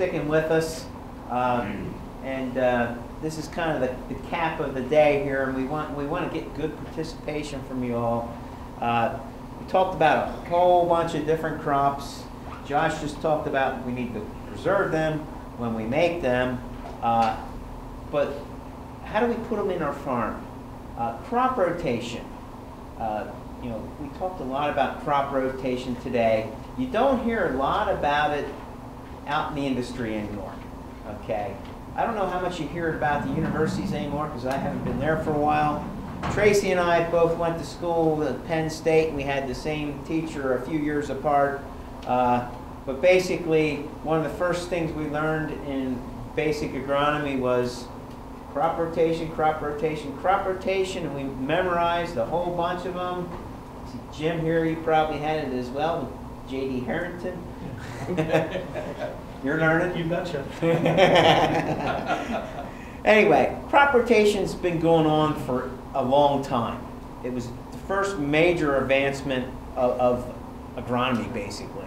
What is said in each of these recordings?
sticking with us. This is kind of the cap of the day here, and we want to get good participation from you all. We talked about a whole bunch of different crops. Josh just talked about we need to preserve them when we make them, but how do we put them in our farm? Crop rotation. We talked a lot about crop rotation today. You don't hear a lot about it out in the industry anymore. Okay, I don't know how much you hear about the universities anymore because I haven't been there for a while. Tracy and I both went to school at Penn State, and we had the same teacher a few years apart. But basically, one of the first things we learned in basic agronomy was crop rotation, crop rotation, crop rotation, and we memorized a whole bunch of them. Jim here, you probably had it as well, with J.D. Harrington. You're learning? You betcha. Anyway, crop rotation's been going on for a long time. It was the first major advancement of agronomy, basically.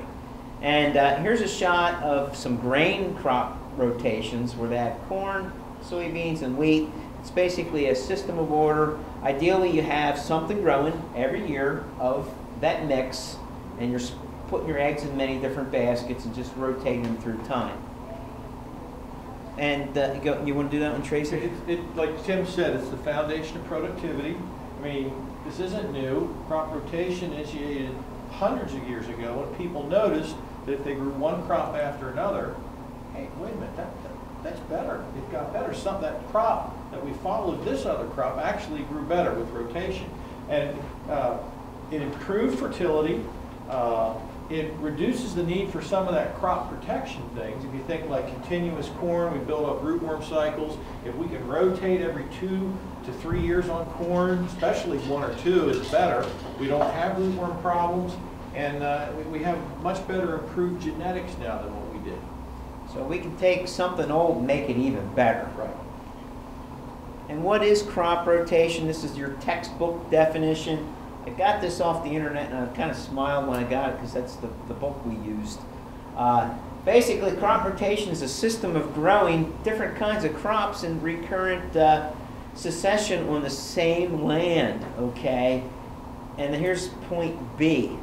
And here's a shot of some grain crop rotations where they have corn, soybeans, and wheat. It's basically a system of order. Ideally, you have something growing every year of that mix, and you're putting your eggs in many different baskets and just rotating them through time. And you want to do that one, Tracy? Like Tim said, it's the foundation of productivity. I mean, this isn't new. Crop rotation initiated hundreds of years ago when people noticed that if they grew one crop after another, hey, wait a minute, that's better. It got better. That crop that we followed this other crop actually grew better with rotation. And it improved fertility. It reduces the need for some of that crop protection things. If you think like continuous corn, we build up rootworm cycles. If we can rotate every 2 to 3 years on corn, especially 1 or 2 is better. We don't have rootworm problems, and we have much better improved genetics now than what we did. So we can take something old and make it even better. Right. And what is crop rotation? This is your textbook definition. I got this off the internet, and I kind of smiled when I got it because that's the book we used. Basically, crop rotation is a system of growing different kinds of crops in recurrent succession on the same land, okay? And here's point B.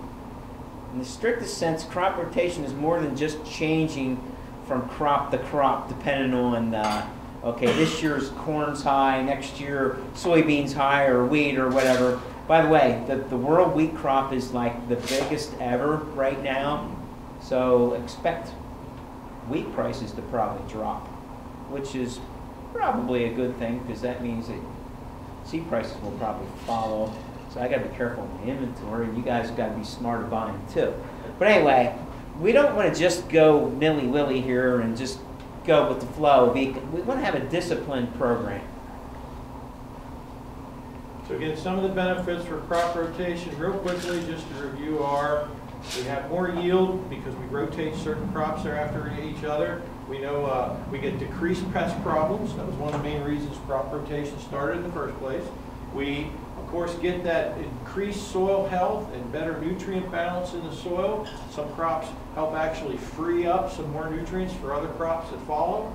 In the strictest sense, crop rotation is more than just changing from crop to crop depending on, okay, this year's corn's high, next year soybeans high, or wheat, or whatever. By the way, the world wheat crop is like the biggest ever right now, so expect wheat prices to probably drop, which is probably a good thing because that means that seed prices will probably follow. So I got to be careful with the inventory, and you guys got to be smart about buying too. But anyway, we don't want to just go nilly-willy here and just go with the flow. We want to have a disciplined program. So again, some of the benefits for crop rotation, real quickly, just to review, are we have more yield because we rotate certain crops there after each other. We know we get decreased pest problems. That was one of the main reasons crop rotation started in the first place. We, of course, get that increased soil health and better nutrient balance in the soil. Some crops help actually free up some more nutrients for other crops that follow.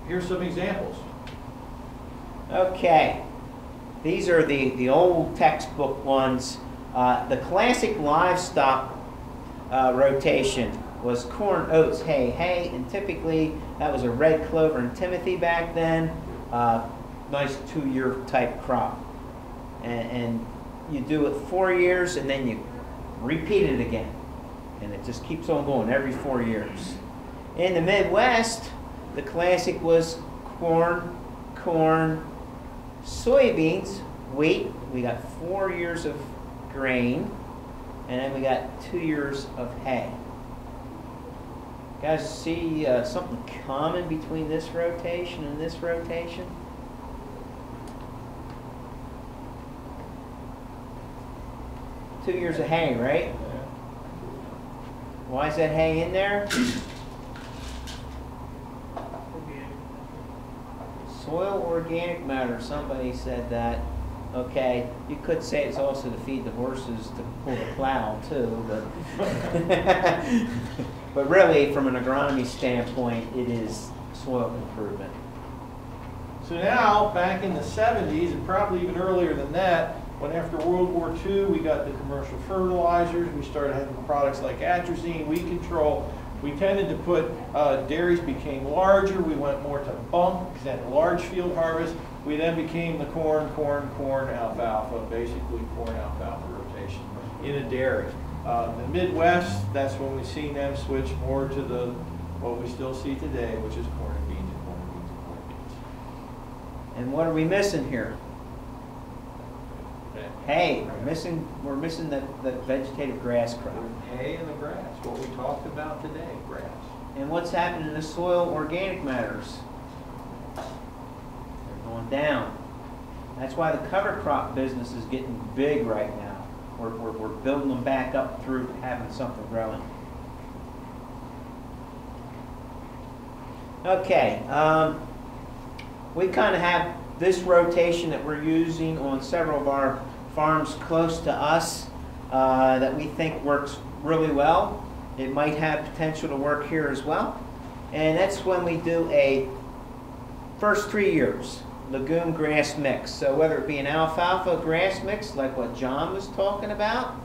Here's some examples. Okay. These are the old textbook ones. The classic livestock rotation was corn, oats, hay, and typically that was a red clover and timothy back then. Nice 2-year type crop. And you do it 4 years and then you repeat it again. And it just keeps on going every 4 years. In the Midwest, the classic was corn, soybeans, wheat. We got 4 years of grain, and then we got 2 years of hay. You guys see something common between this rotation and this rotation? Yeah. 2 years of hay, right? Yeah. Why is that hay in there? Soil organic matter, somebody said that. Okay, you could say it's also to feed the horses to pull the plow too, but But really, from an agronomy standpoint, it is soil improvement. So now, back in the 70s, and probably even earlier than that, when after World War II we got the commercial fertilizers, we started having products like atrazine, weed control. We tended to put, dairies became larger, we went more to bump, because that large field harvest. We then became the corn, alfalfa, basically corn, alfalfa rotation in a dairy. The Midwest, that's when we've seen them switch more to what we still see today, which is corn and beans and corn and beans and corn and beans. And what are we missing here? Okay. Hay. We're missing the vegetative grass crop. Hay and the grass, what we talked about today, grass. And what's happening in the soil organic matters? They're going down. That's why the cover crop business is getting big right now. We're building them back up through having something growing. Okay, we kind of have this rotation that we're using on several of our farms close to us that we think works really well. It might have potential to work here as well. And that's when we do a first 3 years legume grass mix. So whether it be an alfalfa grass mix like what John was talking about,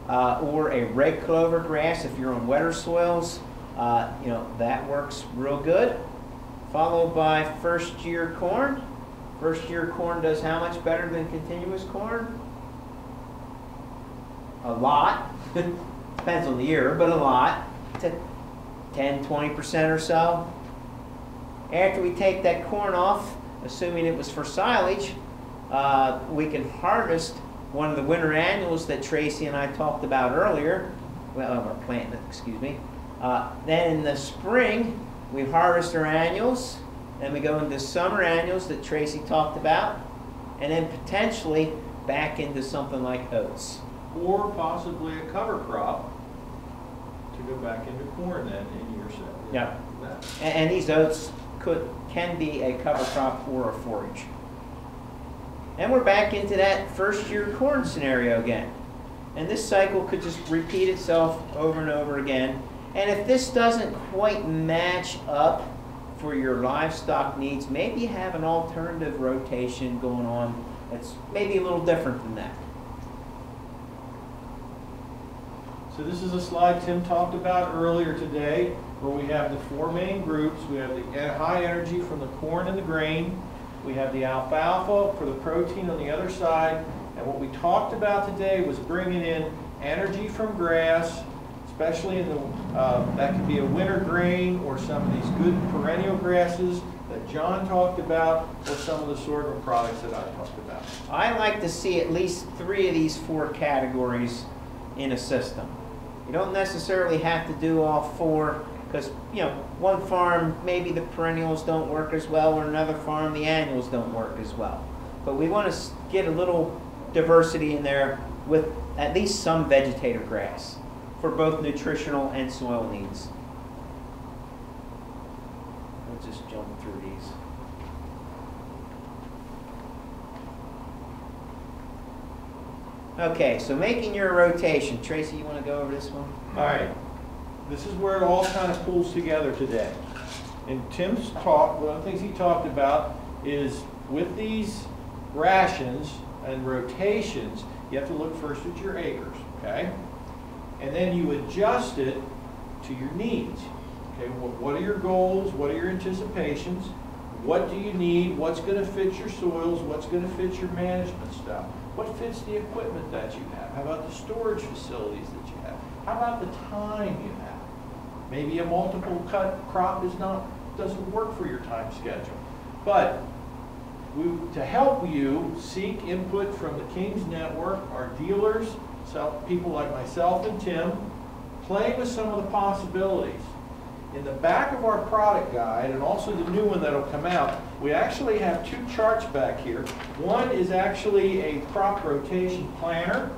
or a red clover grass if you're on wetter soils, that works real good. Followed by first year corn. First year corn does how much better than continuous corn? A lot. Depends on the year, but a lot. To 10, 20% or so. After we take that corn off, assuming it was for silage, we can harvest one of the winter annuals that Tracy and I talked about earlier. Well, our plant, excuse me. Then in the spring, we harvest our annuals. Then we go into summer annuals that Tracy talked about. And then potentially back into something like oats. Or possibly a cover crop to go back into corn then in year 7. Yeah. And these oats can be a cover crop or a forage. And we're back into that first year corn scenario again. And this cycle could just repeat itself over and over again. And if this doesn't quite match up for your livestock needs, maybe you have an alternative rotation going on that's maybe a little different than that. So this is a slide Tim talked about earlier today, where we have the 4 main groups. We have the high energy from the corn and the grain. We have the alfalfa for the protein on the other side. And what we talked about today was bringing in energy from grass, especially in that could be a winter grain or some of these good perennial grasses that John talked about, or some of the sorghum products that I talked about. I like to see at least 3 of these 4 categories in a system. You don't necessarily have to do all 4, because one farm maybe the perennials don't work as well, or another farm the annuals don't work as well. But we want to get a little diversity in there with at least some vegetative grass for both nutritional and soil needs. We'll just jump through these. Okay, so making your rotation. Tracy, you want to go over this one? All right. This is where it all kind of pulls together today. In Tim's talk, one of the things he talked about is with these rations and rotations, you have to look first at your acres, okay? And then you adjust it to your needs. Okay, what are your goals? What are your anticipations? What do you need? What's going to fit your soils? What's going to fit your management stuff? What fits the equipment that you have? How about the storage facilities that you have? How about the time you have? Maybe a multiple cut crop doesn't work for your time schedule. But to help you seek input from the King's Network, our dealers, people like myself and Tim, playing with some of the possibilities. In the back of our product guide, and also the new one that'll come out, we actually have 2 charts back here. One is actually a crop rotation planner.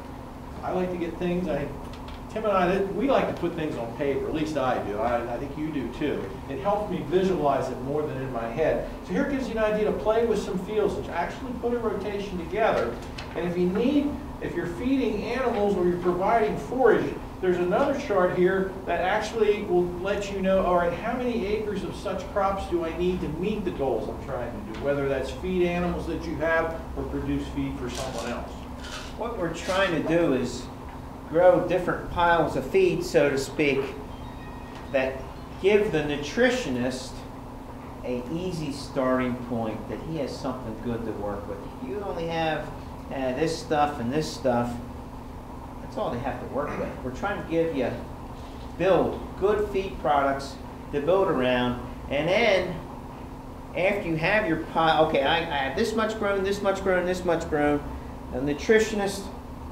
I like to get things, Tim and I, we like to put things on paper, at least I do. I think you do too. It helps me visualize it more than in my head. So here gives you an idea to play with some fields and actually put a rotation together. And if you're feeding animals or you're providing forage, There's another chart here that actually will let you know, all right, how many acres of such crops do I need to meet the goals I'm trying to do, whether that's feed animals that you have or produce feed for someone else. What we're trying to do is grow different piles of feed, so to speak, that give the nutritionist an easy starting point, that he has something good to work with. If you only have this stuff and this stuff, that's all they have to work with. We're trying to build good feed products to build around, and then after you have your pile, okay, I have this much grown, this much grown, this much grown, the nutritionist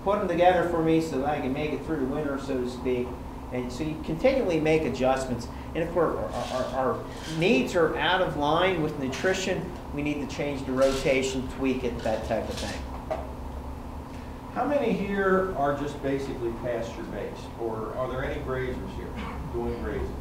put them together for me so that I can make it through the winter, so to speak. And so you continually make adjustments. And if our needs are out of line with nutrition, we need to change the rotation, tweak it, that type of thing. How many here are just basically pasture-based, or are there any grazers here doing grazing?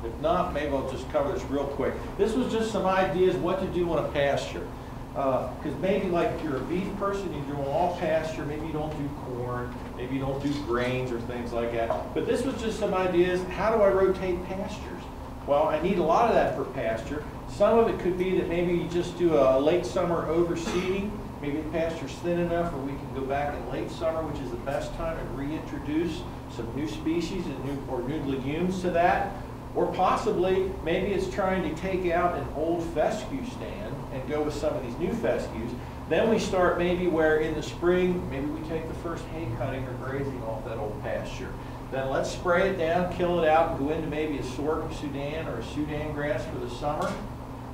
If not, maybe I'll just cover this real quick. This was just some ideas what to do on a pasture. Because maybe like if you're a beef person, you're doing all pasture, maybe you don't do corn, maybe you don't do grains or things like that. But this was just some ideas, how do I rotate pastures? Well, I need a lot of that for pasture. Some of it could be that maybe you just do a late summer overseeding. Maybe the pasture's thin enough where we can go back in late summer, which is the best time, and reintroduce some new species and new legumes to that. Or possibly, maybe it's trying to take out an old fescue stand and go with some of these new fescues. Then we start maybe where in the spring, maybe we take the first hay cutting or grazing off that old pasture. Then let's spray it down, kill it out, and go into maybe a sorghum Sudan or a Sudan grass for the summer.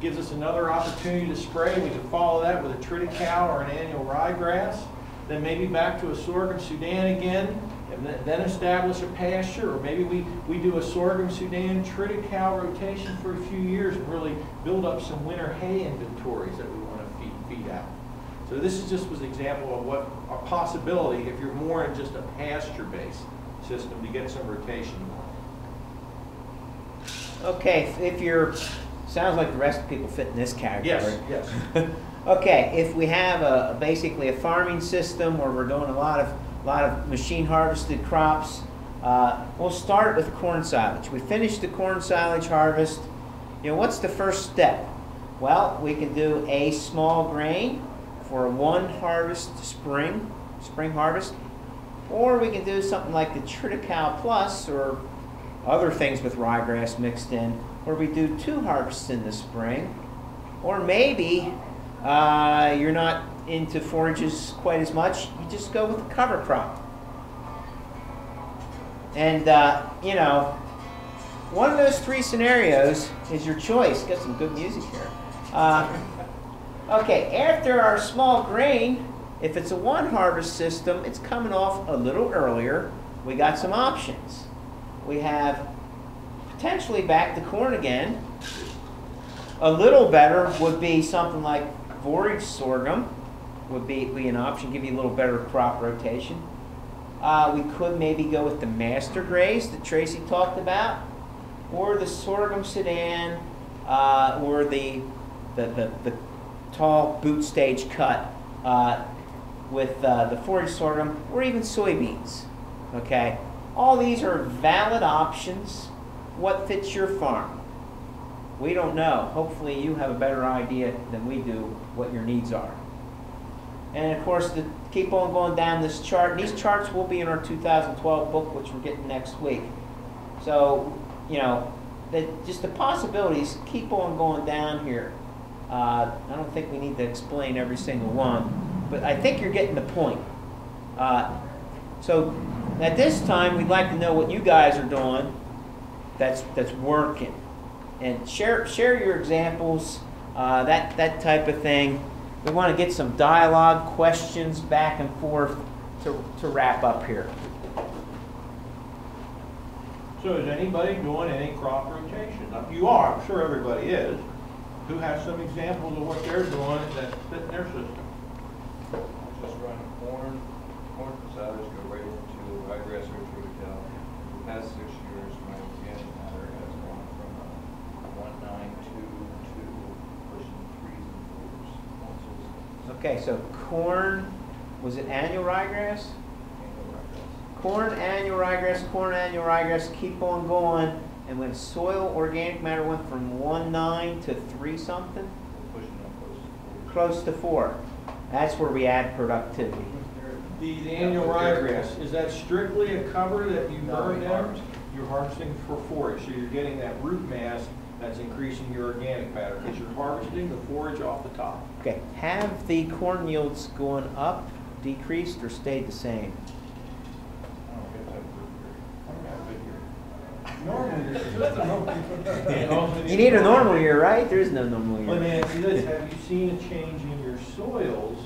Gives us another opportunity to spray. We can follow that with a triticale or an annual ryegrass. Then maybe back to a sorghum Sudan again, and then establish a pasture, or maybe we do a sorghum Sudan triticale rotation for a few years and really build up some winter hay inventories that we want to feed out. So this was an example of what a possibility if you're more in just a pasture-based system to get some rotation. Okay, if you're, sounds like the rest of the people fit in this category. Yes, yes. Okay, if we have basically a farming system where we're doing a lot of machine harvested crops, we'll start with corn silage. We finish the corn silage harvest. You know, what's the first step? Well, we can do a small grain for one harvest spring harvest, or we can do something like the Triticale Plus or other things with ryegrass mixed in, where we do 2 harvests in the spring. Or maybe you're not into forages quite as much, you just go with a cover crop. And you know, one of those 3 scenarios is your choice. Got some good music here. Okay, after our small grain, if it's a 1 harvest system, it's coming off a little earlier. We got some options. We have potentially back to corn again. A little better would be something like forage sorghum would be an option, give you a little better crop rotation. We could maybe go with the master graze that Tracy talked about, or the sorghum Sudan, or the tall boot stage cut with the forage sorghum, or even soybeans. Okay, all these are valid options. What fits your farm? We don't know. Hopefully you have a better idea than we do what your needs are. And of course, to keep on going down this chart, these charts will be in our 2012 book, which we're getting next week. So, you know, just the possibilities keep on going down here. I don't think we need to explain every single one, but I think you're getting the point. So at this time, we'd like to know what you guys are doing that's working. And share your examples, that type of thing. We want to get some dialogue, questions back and forth to wrap up here. So is anybody doing any crop rotation? Now, you are, I'm sure everybody is. Who has some examples of what they're doing that fit in their system? Just run corn silage, go right into ryegrass or triticale. The past 6 years, my organic matter has gone from 1.92 to pushing 3s and 4s. Okay, so corn, was it annual ryegrass? Annual ryegrass. corn, annual ryegrass, keep on going. And when soil organic matter went from 1.9 to 3 something, Pushing up close to 4. That's where we add productivity. The annual ryegrass, is that strictly a cover that you No, burn we down? harvest. You're harvesting for forage, so you're getting that root mass that's increasing your organic matter, because you're harvesting the forage off the top. Okay, have the corn yields gone up, decreased, or stayed the same? I don't get that root beer. I don't have a good year. Normally, You need a normal year, right? There is no normal Let me year. ask you this, have you seen a change in your soils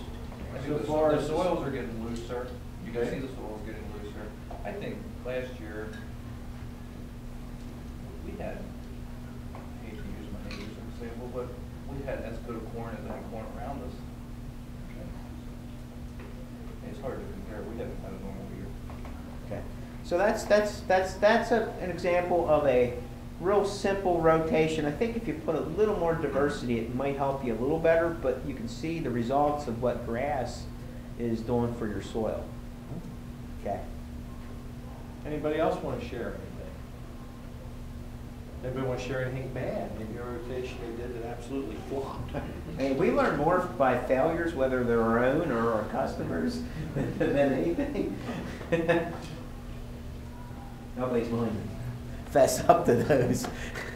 I so think far the as? soils are getting looser. You can Okay. see the soils getting looser. I think last year, we had, I hate to use my neighbors as an example, but we had as good a corn as any corn around us. It's hard to compare. We haven't had a normal year. Okay, so that's an example of a real simple rotation. I think if you put a little more diversity, it might help you a little better, but you can see the results of what grass is doing for your soil. Okay. Anybody else want to share anything? Anybody want to share anything bad? Maybe a rotation they did that absolutely flopped. Hey, we learn more by failures, whether they're our own or our customers, than anything. Nobody's willing to fess up to those.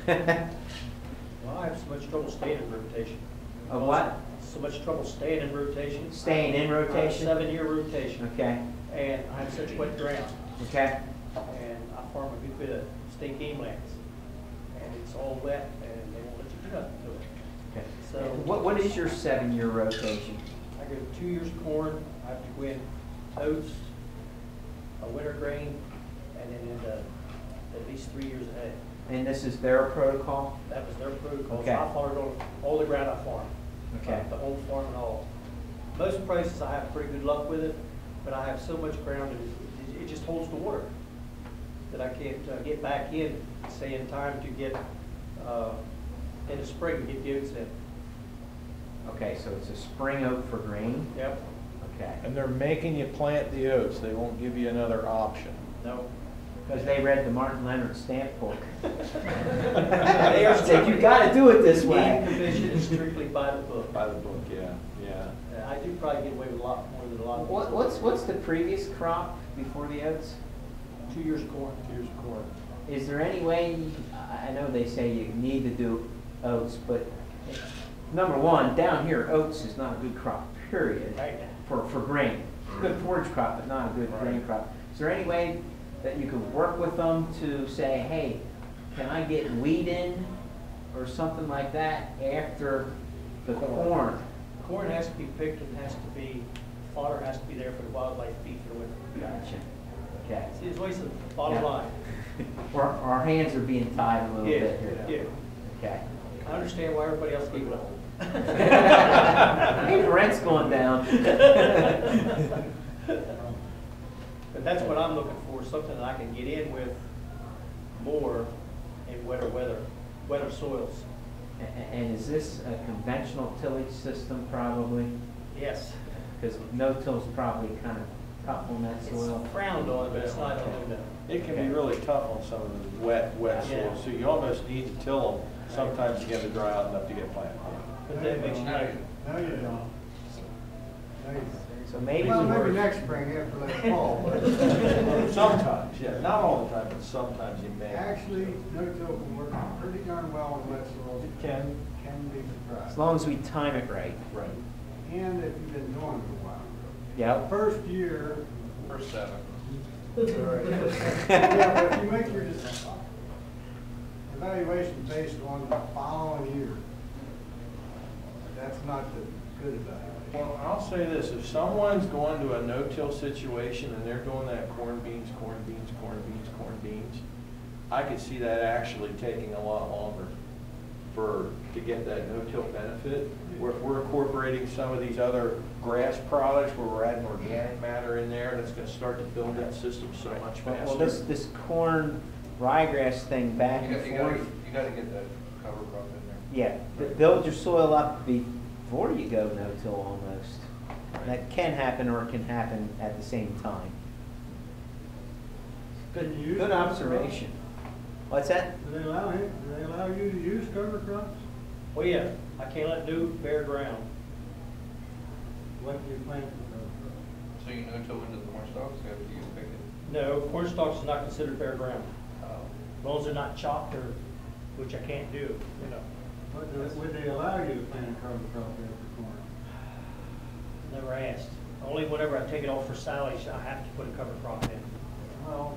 Well, I have so much trouble staying in rotation. Of what? So much trouble staying in rotation. Staying in rotation? 7-year rotation. Okay, And I have such wet ground. okay. And I farm a good bit of state game lands. And it's all wet and they won't let you do nothing to it. Okay. So What is your 7-year rotation? I go 2 years corn, I have to go in oats, a winter grain, and then into at least 3 years ahead. And this is their protocol? That was their protocol. So Okay. I followed on all the ground I farm. Okay. The whole farm and all. Most places I have pretty good luck with it, but I have so much ground that it just holds the water that I can't get back in, say in time to get, in the spring, get the oats in. Okay, so it's a spring oat for grain? Yep, Okay. And they're making you plant the oats. They won't give you another option. no. Because they read the Martin Leonard stamp book. They are Said, you gotta do it this The way. commission is strictly by the book. By the book, yeah. I do probably get away with a lot more than a lot of people. What's the previous crop before the oats? 2 years corn. Here's corn. Is there any way, I know they say you need to do oats, but number one, down here, oats is not a good crop, period, Right. for grain. Good forage crop, but not a good grain Right. crop. Is there any way that you could work with them to say, hey, can I get wheat in or something like that after the corn? Corn has to be picked and has to be, fodder has to be there for the wildlife feed for the winter. Gotcha. Okay. See, it's always the bottom Yeah. line. Our hands are being tied a little Yeah, bit here. yeah. Okay. I understand why everybody else gave it up. Maybe the rent's going down. But that's what I'm looking for, something that I can get in with more in wetter soils. And is this a conventional tillage system probably? Yes. Because no-till's probably kind of tough on that soil. It's frowned on, but it's not a no-no. It can be really tough on some of the wet Yeah. soils, so you almost need to till them. Sometimes you get to dry out enough to get planted. But that makes you No, you don't. No, you So don't. maybe Well, we maybe were, next spring after that fall, but Sometimes, yeah, not all the time, but sometimes you may. actually, no-till can work pretty darn well on wet soils. It can. Can be as surprised. long as we time it right. Right. And if you've been doing it a while. Yep. First year, First 7. yeah, but if you make your evaluation based on the following year, that's not the good evaluation. Well, I'll say this, if someone's going to a no-till situation and they're doing that corn, beans, I could see that actually taking a lot longer to get that no-till benefit. Where if we're incorporating some of these other grass products where we're adding organic matter in there, that's gonna start to build that system so much faster. Well, this corn ryegrass thing back You and gotta forth. get that cover crop in there. Yeah, build your soil up before you go no-till almost. That can happen or it can happen at the same time. Good, Can you use good cover observation. What's that? Do they allow him, do they allow you to use cover crops? Well, yeah, I can't let do bare ground. What do you plant for cover crops? So you know until into the corn stalks after you pick it? No, corn stalks is not considered bare ground, Oh. as long as they're not chopped or, which I can't do, you know. Would they allow you to plant a cover crop after corn? Never asked. Only whenever I take it off for silage, I have to put a cover crop in. Well,